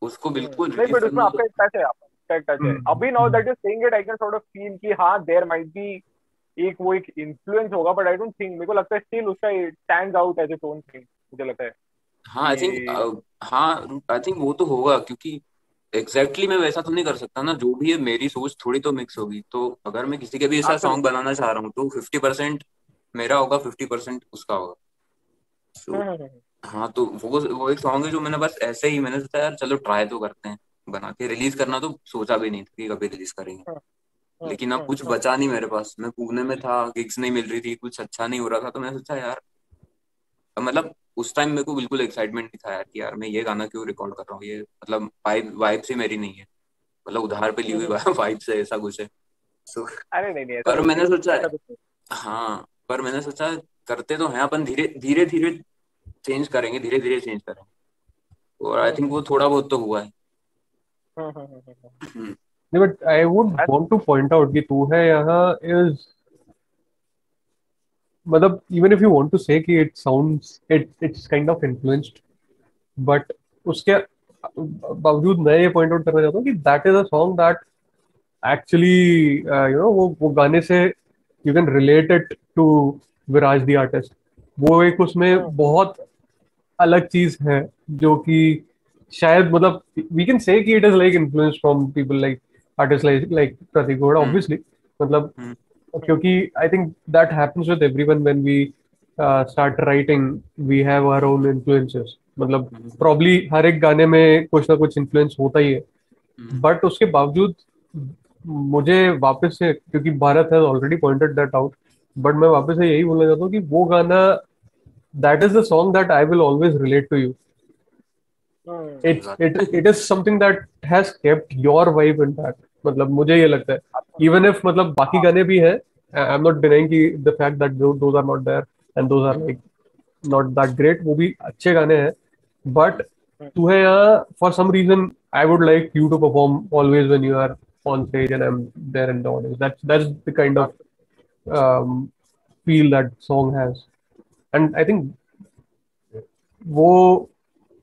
उसको बिल्कुल नहीं, रिलीज बट उसमें करना आपका तो। एक टच है, आपका एक टच है। अभी now that you saying it, I can sort of feel कि हाँ देयर माइट बी एक वो एक इन्फ्लुएंस होगा, बट आई डोंट थिंक, मेरे को लगता है स्टिल उसका stands out as its own thing, मुझे लगता है हाँ आई थिंक, कि। हाँ आई थिंक वो तो होगा, क्योंकि एग्जैक्टली मैं वैसा तो नहीं कर सकता ना, जो भी है मेरी सोच थोड़ी तो मिक्स होगी। तो अगर मैं किसी के भी ऐसा सॉन्ग एब्सोल्युटली। बनाना चाह रहा हूँ, तो 50% मेरा होगा, 50% उसका होगा। So, हाँ, तो वो एक सॉन्ग है जो मैंने बस ऐसे ही मैंने सोचा यार चलो ट्राई तो करते हैं बना के। रिलीज करना तो सोचा भी नहीं था कि कभी रिलीज करेंगे, लेकिन अब कुछ बचा नहीं मेरे पास। मैं पुणे में था, गिग्स नहीं मिल रही थी, कुछ अच्छा नहीं हो रहा था, तो मैंने सोचा यार, मतलब उस टाइम मेरे को बिल्कुल एक्साइटमेंट नहीं था यार कि यार मैं ये गाना क्यों रिकॉर्ड कर रहा हूँ, ये मतलब वाइब वाइब से मेरी नहीं है, मतलब उधार पे ली हुई वाइब से ऐसा कुछ है। So, अरे नहीं नहीं, ऐसा पर कुछ नहीं मैंने है, सोचा ऐसा कुछ नहीं। हाँ, पर मैंने सोचा करते तो हैं अपन, धीरे धीरे धीरे चेंज करेंगे, धीरे धीरे चेंज करेंगे, और आई थिंक वो थोड़ा बहुत तो हुआ है। हम्म, नहीं but I would want to point out कि तू है यहाँ इज मतलब even if you want to say कि it sounds it's kind of influenced, but उसके बावजूद मैं ये पॉइंट आउट करना चाहता हूँ कि that is a song that actually you know वो गाने से you can relate it to Viraj the artist. वो एक उसमें बहुत अलग चीज है जो कि शायद मतलब वी कैन से कि it is like influence from people like artist like Prateek Gowda hmm, obviously. मतलब हम्म, क्योंकि I think that happens with everyone when we start writing, we have our own influences. मतलब हम्म, प्रॉब्ली हर एक गाने में कुछ ना कुछ इन्फ्लुएंस होता ही है, हम्म, बट उसके बावजूद मुझे वापस से, क्योंकि Bharat has already pointed that out, but मैं वापस से यही बोलना चाहता हूँ कि वो गाना that is the song that I will always relate to you. सही इट्स बात इट है। It is something that has kept your vibe intact. मतलब मुझे ये लगता है इवन इफ मतलब बाकी गाने भी हैं, आई एम नॉट डिनाइंग कि the fact that those are not there and those are like not that great, वो भी अच्छे गाने हैं, बट तू है यहाँ for some reason I would like you to perform always when you are on stage and I'm there in the audience. That's the kind of feel that song has, and I think वो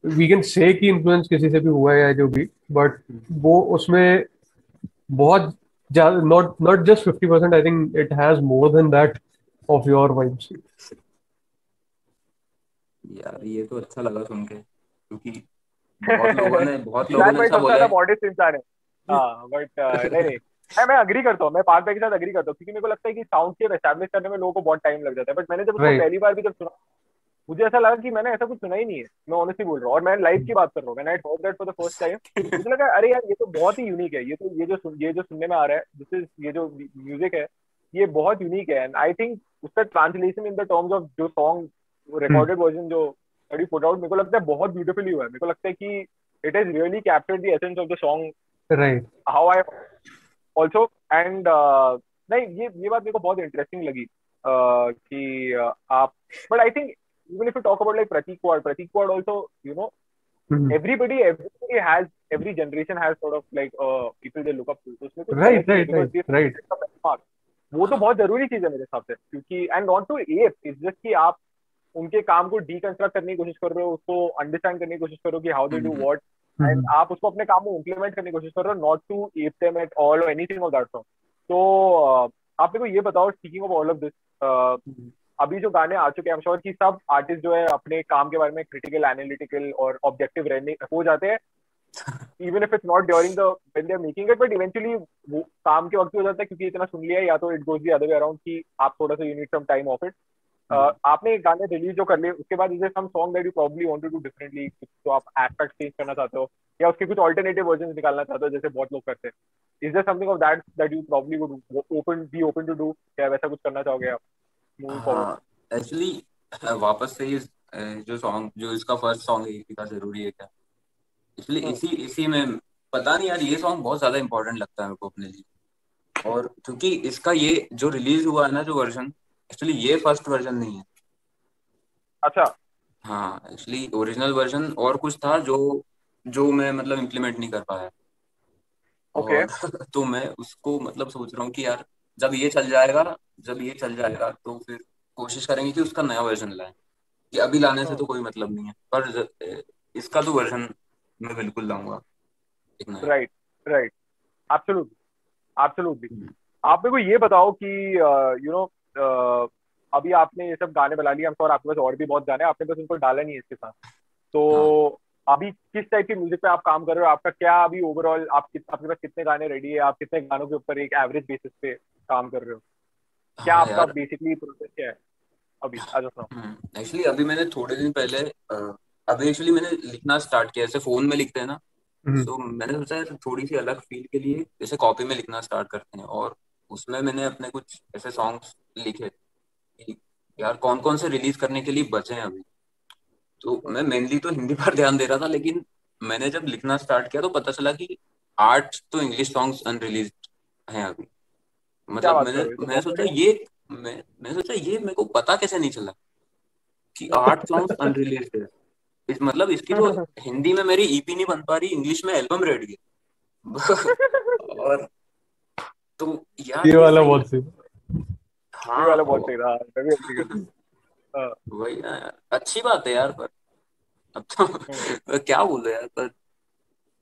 वी कैन से कि इन्फ्लुएंस किसी से भी हुआ है या जो भी, बट वो उसमें बहुत not not just 50%, I think it has more than that of your vibes. यार ये तो अच्छा लगा सुन के, क्योंकि बहुत लोगों विराट ने भाई ऐसा सबसे बोला ज्यादा है। मॉडेस्ट इंसान है। हाँ बट नहीं नहीं, मैं अग्री करता हूँ, मैं पार्थ भाई के साथ अग्री करता हूँ, क्योंकि मेरे को लगता है कि साउंड शेप एस्टैब्लिश करने में लोगों को बहुत टाइम लग जाता है। बट मैंने जब उसको राइट। पहली बार भी जब सुना, मुझे ऐसा लगा कि मैंने ऐसा कुछ सुना ही नहीं है, मैं ऑनेस्टली बोल रहा हूँ। और मैं लाइव की बात कर रहा हूँ, मैंने heard that for the first time, मुझे लगा अरे यार ये तो बहुत ही यूनिक है, ये जो सुनने में आ रहा है, दिस इज, ये जो म्यूजिक है ये बहुत यूनिक है। एंड आई थिंक उसका translation in the terms of जो सॉन्ग रिकॉर्डेड वर्जन जो पुट आउट, मेरे को लगता है बहुत ब्यूटीफुली हुआ है। मेरे को लगता है कि it is really captured the essence of the song, right. How I also. And नहीं, ये बात मेरे को बहुत इंटरेस्टिंग लगी कि आप, but I think even if you talk about like Prateek Kuhad also, you know, everybody has, every generation has sort of like people they look up to, तो उसमें कुछ गलत राइट नहीं है, राइट बिकॉज राइट ये राइट। benchmark, वो तो हाँ बहुत जरूरी चीज है मेरे हिसाब से, क्योंकि and not to ape, it's just कि आप उनके काम को डीकंस्ट्रक्ट करने की कोशिश कर रहे हो, उसको अंडरस्टैंड करने की कोशिश कर रहे हो कि how they do what, and आप उसको अपने काम में इम्प्लीमेंट करने की कोशिश कर रहे हो, not to ape them at all और एनीथिंग ऑफ दैट सॉन्ग। तो आप मेरे को ये बताओ, speaking of all of this, अभी जो गाने आ चुके हैं, आई एम श्योर कि सब आर्टिस्ट जो है अपने काम के बारे में क्रिटिकल, एनालिटिकल और ऑब्जेक्टिव रहने हो जाते हैं, even if it's not during the when they are making it, but eventually वो काम के वक्त ही हो जाता है, क्योंकि इतना सुन लिया है, या तो it goes the other way around कि आप थोड़ा सा you need some time off it. आपने एक गाने रिलीज जो कर लिए, उसके बाद is there some song that you probably want to do differently, तो आप एस्पेक्ट चेंज करना चाहते हो, या उसके कुछ अल्टरनेटिव वर्जन निकालना चाहते हो, जैसे बहुत लोग करते हैं? Is there something of that that you probably would open to do, क्या वैसा कुछ करना चाहोगे आप मूविंग फॉरवर्ड? हाँ एक्चुअली वापस से ये जो सॉन्ग, जो इसका फर्स्ट सॉन्ग है EP का, जरूरी है क्या, इसलिए इसी इसी में, पता नहीं यार, ये सॉन्ग बहुत ज्यादा इंपॉर्टेंट लगता है मेरे को अपने लिए। और क्योंकि इसका ये जो रिलीज हुआ है ना, जो वर्जन, एक्चुअली ये फर्स्ट वर्जन नहीं है। अच्छा। हाँ एक्चुअली ओरिजिनल वर्जन और कुछ था जो जो मैं मतलब इम्प्लीमेंट नहीं कर पाया। ओके। और तो मैं उसको मतलब सोच रहा हूँ कि यार, जब ये चल जाएगा जब ये चल जाएगा तो फिर कोशिश करेंगे कि उसका नया वर्जन लाएं। कि अभी लाने से तो कोई मतलब नहीं है, पर इसका तो वर्जन मैं बिल्कुल लाऊंगा, एक नया। Right right. Absolutely absolutely. Hmm, आप मेरे को ये बताओ कि यू नो, अभी आपने ये सब गाने बना लिए, और आपके पास और भी बहुत गाने हैं, आपने बस उनको डाला नहीं है इसके साथ, हाँ तो अभी किस टाइप की म्यूजिक पे आप काम कर रहे हो? आपका क्या अभी ओवरऑल, आपके पास कितने गाने रेडी है? आप कितने गानों के ऊपर एक एवरेज बेसिस पे काम कर रहे हो? क्या हाँ आपका यार। बेसिकली प्रोसेस क्या है अभी एज ऑफ नाउ? एक्चुअली अभी मैंने थोड़े दिन पहले अभी एक्चुअली मैंने लिखना स्टार्ट किया, जैसे फोन में लिखते हैं ना। सो मैंने सोचा यार थोड़ी सी अलग फील के लिए जैसे कॉपी में लिखना स्टार्ट करते हैं, और उसमें मैंने अपने कुछ ऐसे सॉन्ग्स लिखे कि यार कौन कौन से रिलीज करने के लिए बचे हैं अभी। तो मैं मेनली तो हिंदी पर ध्यान दे रहा था, लेकिन मैंने जब लिखना स्टार्ट किया तो पता चला कि 8 तो इंग्लिश सॉन्ग्स अनरिलीज्ड हैं अभी। क्या मतलब बात मैंने कर रहे हो, ये तो मैं बहुत सोचा बढ़िया ये मैं सोचा ये मेरे को पता कैसे नहीं चला कि 8 सॉन्ग्स अनरिलीज्ड है। मतलब इसकी तो है। हिंदी में मेरी EP नहीं बन पा रही, इंग्लिश में एल्बम रेडी है। और तो यार ये ये वाला सही। बहुत सही। ये हाँ वाला बहुत सही रहा, मैं भी agree करता हूँ। हाँ। वही ना यार, अच्छी बात है यार, पर अब तो क्या बोले यार, पर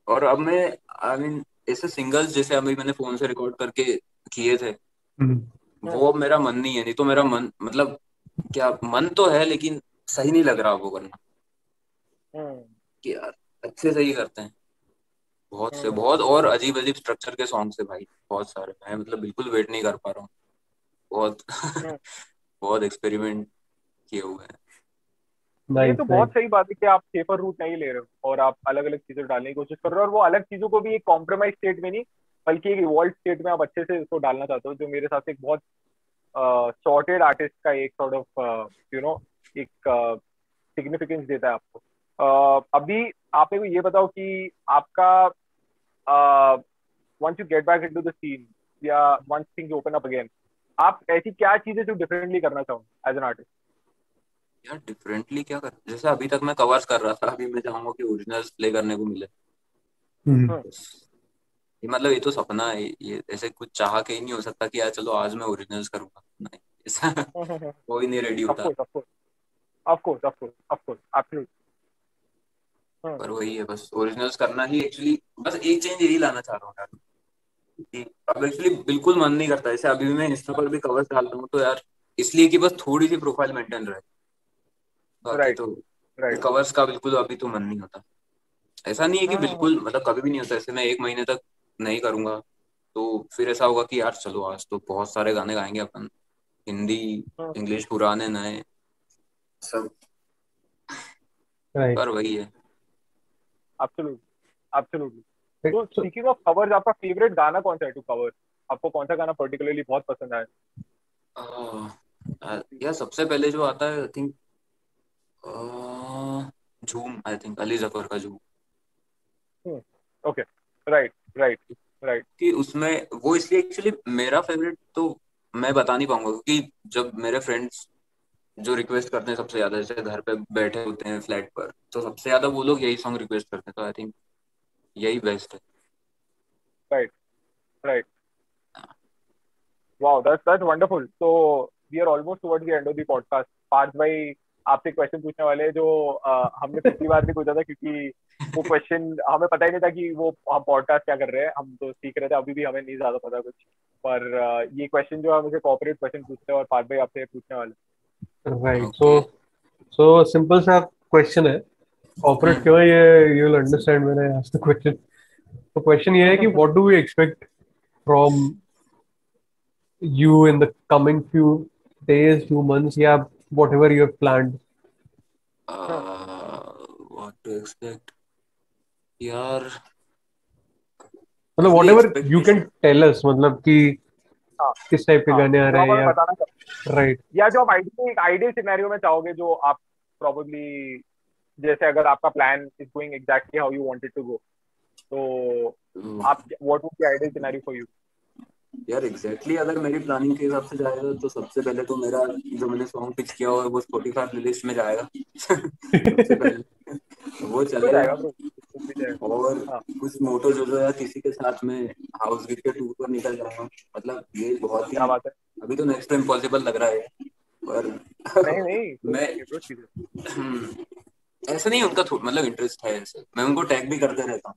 और अब मैं आई मीन ऐसे सिंगल्स जैसे अभी मैंने फोन से रिकॉर्ड करके किए थे, हम्म। वो अब मेरा मन नहीं है। नहीं तो मेरा मन मतलब क्या, मन तो है लेकिन सही नहीं लग रहा वो करना, हम्म। कि यार अच्छे से ही करते हैं। बहुत से हम्म। बहुत और अजीब अजीब स्ट्रक्चर के सॉन्ग्स है भाई, बहुत सारे। मैं मतलब बिल्कुल वेट नहीं कर पा रहा हूँ, बहुत हम्म। बहुत एक्सपेरिमेंट किए हुए हैं। ये नाइस तो बहुत नाइस। सही बात है कि आप सेफर रूट नहीं ले रहे हो, और आप अलग अलग चीजें डालने की कोशिश कर रहे हो, और वो अलग चीजों को भी एक कॉम्प्रोमाइज स्टेट में नहीं, बल्कि एक इवॉल्व स्टेट में आप अच्छे से इसको डालना चाहते हो, जो मेरे साथ एक बहुत सॉर्टेड आर्टिस्ट का एक सॉर्ट ऑफ यू नो एक सिग्निफिकेंस देता है आपको। अभी आप मेरे को ये बताओ कि आपका once you get back into the scene, या once things open up again, आप ऐसी क्या चीजें जो डिफरेंटली करना चाहो एज एन आर्टिस्ट? यार डिफरेंटली क्या कर, जैसे अभी तक मैं कवर्स कर रहा था, अभी मैं चाहूंगा कि ओरिजिनल्स प्ले करने को मिले बस। ये मतलब ये तो सपना है, ये ऐसे कुछ चाह के ही नहीं हो सकता कि यार चलो आज मैं ओरिजिनल्स करूंगा, नहीं ऐसा कोई नहीं रेडी ऑफ होता। Course of course of course of course of course absolutely. पर वही है, बस ओरिजिनल्स करना ही एक्चुअली, बस एक चेंज यही लाना चाह रहा हूँ यार, कि अब एक्चुअली बिल्कुल मन नहीं करता। जैसे अभी भी मैं इंस्टा पर भी कवर्स डालता हूँ तो यार इसलिए कि बस थोड़ी सी प्रोफाइल मेंटेन रहे, बाकी राइट तो राइट। कवर्स का बिल्कुल अभी तो मन नहीं होता। ऐसा नहीं है कि बिल्कुल मतलब कभी भी नहीं होता ऐसे, मैं 1 महीने तक नहीं करूंगा तो फिर ऐसा होगा कि यार चलो आज तो बहुत सारे गाने गाएंगे अपन, हिंदी इंग्लिश पुराने नए सब, राइट। पर वही है। Absolutely absolutely. तो So, स्पीकिंग ऑफ कवर्स, आपका फेवरेट गाना कौन सा है टू कवर? आपको कौन सा गाना पर्टिकुलरली बहुत पसंद है? यार सबसे पहले जो आता है आई थिंक झूम, आई थिंक अली जफर का झूम। Okay, right right right. कि उसमें वो इसलिए एक्चुअली मेरा फेवरेट तो मैं बता नहीं पाऊंगा, क्योंकि जब मेरे फ्रेंड्स जो रिक्वेस्ट करते हैं सबसे ज्यादा, जैसे घर पे बैठे होते हैं फ्लैट पर, तो सबसे ज्यादा वो लोग यही सॉन्ग रिक्वेस्ट करते हैं, तो आई थिंक यही बेस्ट है। Right right. Wow, that's wonderful. So we are almost towards the end of the podcast. Parth भाई आपसे क्वेश्चन पूछने वाले हैं जो हमने पिछली बार भी पूछा था, क्योंकि वो क्वेश्चन हमें पता ही नहीं था कि वो हम पॉडकास्ट क्या कर रहे हैं, हम तो सीख रहे थे, अभी भी हमें नहीं ज्यादा पता कुछ। पर ये क्वेश्चन जो हम इसे कॉर्पोरेट क्वेश्चन पूछते हैं और पार्थ भाई आपसे पूछने वाले right. So okay. So simple सा क्वेश्चन है, कॉर्पोरेट क्यों है ये, you will understand when I ask the question. तो क्वेश्चन ये है कि हैं। What do we expect from you in the coming few days, few months, yeah, whatever you have planned? What to expect यार, मतलब असली whatever you can expectation. tell us, मतलब कि हाँ किस टाइप के हाँ, गाने आ जो रहे आप हैं हमें या बताना चाहो, राइट। या जो आप आइडियल सिनेरियो में चाहोगे, जो आप प्रोबेबली, जैसे अगर आपका plan is going exactly how you wanted to go, तो आप what would be ideal scenario for you? यार एग्जैक्टली अगर मेरी प्लानिंग के हिसाब से जाएगा तो सबसे पहले तो मेरा जो मैंने सॉन्ग पिच किया हुआ है वो स्पॉटिफाई प्लेलिस्ट में जाएगा। सबसे पहले वो हो चलेगा। जाएगा ब्रो, कुछ भी जाएगा। और हाँ, कुछ मोटो जो है किसी के साथ में हाउस गिट के टूर पर निकल जाऊंगा, मतलब ये बहुत क्या ही बात है। अभी तो नेक्स्ट टाइम पॉसिबल लग रहा है, नहीं पर नहीं, कोई मैं नहीं ब्रो, चीजें। ऐसा नहीं है, उनका मतलब इंटरेस्ट है ऐसे, मैं उनको टैग भी करते रहता हूँ।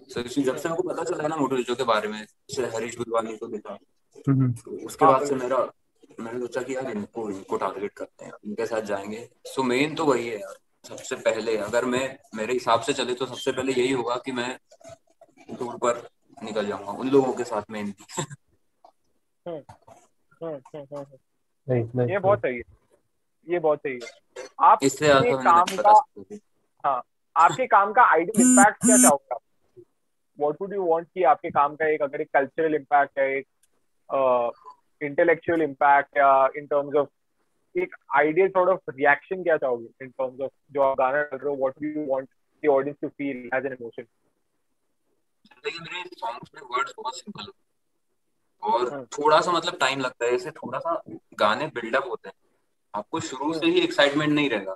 सो जब से मेरे को पता चला ना मोटो के बारे में, जैसे हरीश बुधवानी को देखा, तो उसके हाँ बाद से बिल्कुल। मैंने सोचा कि यार इनको इनको टारगेट करते हैं, इनके साथ जाएंगे। सो मेन तो वही है यार, सबसे पहले अगर मैं मेरे हिसाब से चले तो सबसे पहले यही होगा कि मैं टूर पर निकल जाऊंगा उन लोगों के साथ में। हम्म हम्म। नाइस नाइस ये बहुत नाइस। सही है, ये बहुत सही है। इससे आपके ज्यादा मैंने काम नहीं बता का, सकता। हाँ, आपके काम का आइडियल इम्पैक्ट क्या चाहोगे आप? व्हाट वुड यू वांट कि आपके काम का एक, अगर एक कल्चरल इम्पैक्ट है, एक इंटेलेक्चुअल इम्पैक्ट, या इन टर्म्स ऑफ एक आइडियल सॉर्ट ऑफ रिएक्शन क्या चाहोगे इन टर्म्स ऑफ जो आप गाना कर रहे हो, what do you want the audience to feel as an emotion? लेकिन मेरे सॉन्ग्स में वर्ड्स बहुत सिंपल और थोड़ा सा मतलब टाइम लगता है, ऐसे थोड़ा सा गाने बिल्डअप होते हैं, आपको शुरू से ही एक्साइटमेंट नहीं रहेगा।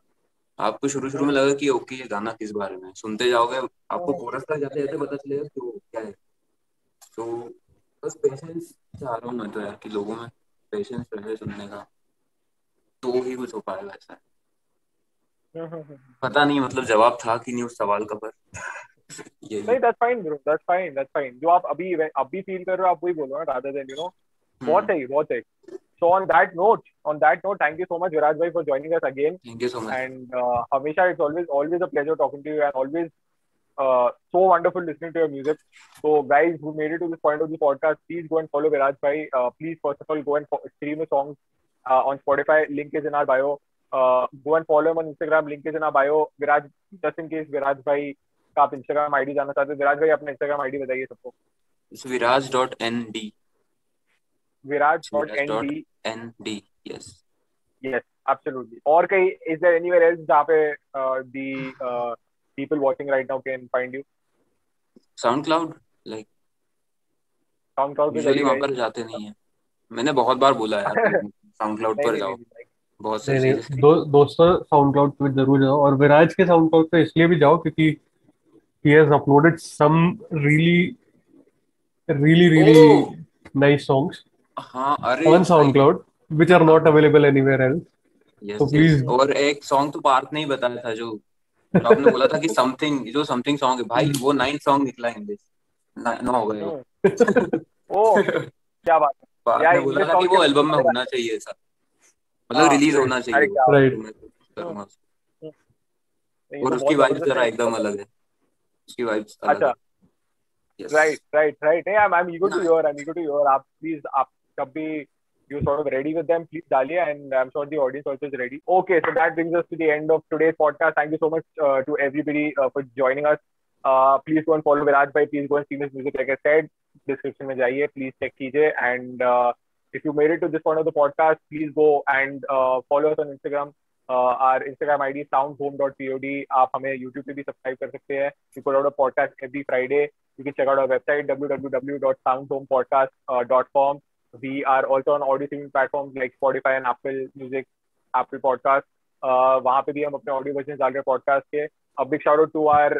आपको शुरू शुरू में लगा कि ओके ये गाना किस बारे में है? सुनते जाओगे आपको कोरस तक जाते जाते पता चलेगा कि वो क्या है। तो बस पेशेंस चाह रहा हूँ मैं तो यार, कि लोगों में पेशेंस रहे सुनने का, तो ही कुछ हो पाएगा ऐसा। पता नहीं मतलब जवाब था कि नहीं उस सवाल का, पर यही नहीं, है। That's fine bro, that's fine, that's fine. जो आप अभी फील कर रहे हो, आप वही बोलो ना, रादर देन बहुत हम्म। सही, बहुत सही। So on that note, thank you so much, Viraj bhai, for joining us again. Thank you so much. And Hamisha, it's always a pleasure talking to you, and always so wonderful listening to your music. So guys who made it to this point of the podcast, please go and follow Viraj bhai. Please first of all go and stream the songs on Spotify. Link is in our bio. Go and follow him on Instagram. Link is in our bio. Viraj, just in case Viraj bhai का आप Instagram ID जानना चाहते हो, विराज भाई अपना Instagram ID बताइए सबको। विराज.nd। Viraj dot Viraj N dot D N D yes. Yes, absolutely. और कहीं, is there anywhere else जहाँ पे the people watching right now can find you? Sound cloud, like SoundCloud पे यूजुअली जाइए वहां guys। पर जाते नहीं है। मैंने बहुत बार बोला यार लोगों को साउंड क्लाउड नहीं पर नहीं नहीं जाओ, नहीं। बहुत सही नहीं नहीं, चीज है। दोस्तों साउंड क्लाउड पे जरूर जाओ, और विराज के साउंड क्लाउड पे इसलिए भी जाओ क्योंकि he has uploaded some really really O really nice songs हाँ, अरे on भाई। SoundCloud which are not हाँ available anywhere else. Yes So yes, please, और एक सॉन्ग तो पार्थ ने ही बताया था, जो आपने बोला था कि समथिंग, जो समथिंग सॉन्ग है भाई, वो 9 सॉन्ग निकला इंग्लिश, 9 हो गए वो। हम्म। ओ, क्या बात है पार्थ यार, ने बोला इंग्लिश था कि सॉन्ग के वो एल्बम में वाले होना गाने। चाहिए ऐसा, मतलब हाँ, रिलीज होना चाहिए अरे वो, क्या बात right. तो मैं कोशिश है। करूंगा। नहीं, ये और तो उसकी बहुत वाइब जबरदस्त जरा है, एकदम बहुत अलग है। उसकी वाइब्स अलग अच्छा, है। Yes. right. Hey, I'm eager to hear. I'm eager to hear. आप please, आप जब भी you sort of ready with them, please डालिए, and I'm sure the audience also is ready. Okay, so that brings us to the end of today's podcast. Thank you so much to everybody for joining us. Please go and follow Viraj bhai. Please go and stream his music. Like I said, description में जाइए, please check कीजिए, and if you made it to this point of the podcast, please go and follow us on Instagram. Our Instagram ID is soundhome.pod. आप हमें YouTube पे भी सब्सक्राइब कर सकते हैं. We put out a podcast every Friday. You can check out our website www.soundhomepodcast.com. We are also on audio streaming platforms like Spotify and Apple Music, Apple Podcast. वहाँ पे भी हम अपने ऑडियो वर्जन डाल रहे हैं पॉडकास्ट के. A big shout out to our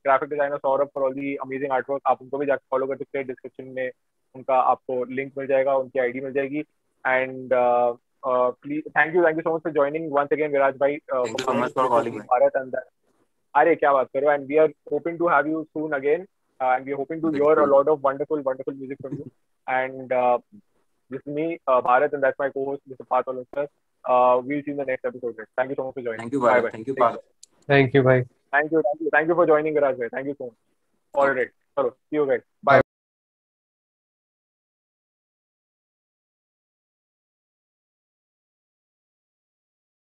graphic designer Saurabh for all the amazing artwork. आप उनको भी जाकर फॉलो कर सकते हैं. डिस्क्रिप्शन में उनका आपको लिंक मिल जाएगा, उनकी आईडी मिल जाएगी. And please, thank you so much for joining once again, Viraj bhai. Thank you so much for calling me. Bharat and अरे क्या बात करो, and we are hoping to have you soon again, and we are hoping to hear a lot of wonderful music from you. And this is me, Bharat, and that's my co-host, Mr. Parth Olunser. We'll see you in the next episode. Thank you so much for joining. Thank you, Bharat. Thank you, Parth. Thank you, bye. Thank you for joining, Viraj bhai. Thank you so much. All right, chalo, see you guys. Bye.